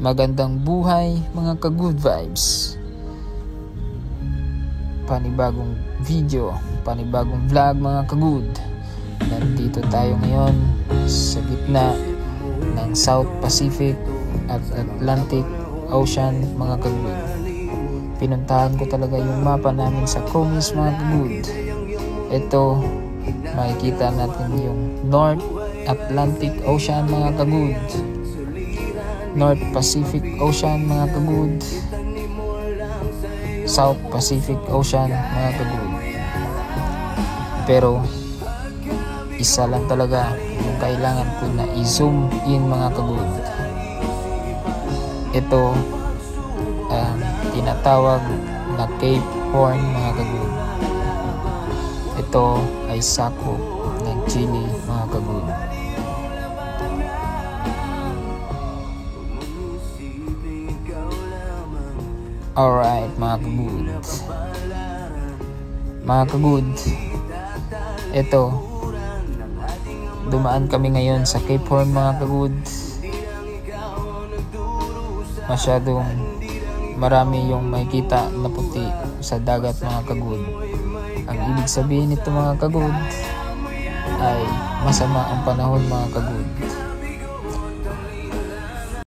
Magandang buhay mga ka-good vibes. Panibagong video, panibagong vlog mga ka-good. Nandito tayo ngayon sa gitna ng South Pacific at Atlantic Ocean mga ka-good. Pinuntahan ko talaga yung mapa namin sa Comis mga ka-good. Ito, makikita natin yung North Atlantic Ocean mga ka-good, North Pacific Ocean mga ka-good, South Pacific Ocean mga ka-good. Pero isa lang talaga yung kailangan ko na i-zoom in mga ka-good. Ito tinatawag na Cape Horn mga ka-good. Ito ay sakop ng Chile mga ka-good. Alright mga ka-good. Mga ka-good, ito, dumaan kami ngayon sa Cape Horn mga ka-good. Masyadong marami yung makikita na puti sa dagat mga ka-good. Ang ibig sabihin nito mga ka-good ay masama ang panahon mga ka-good.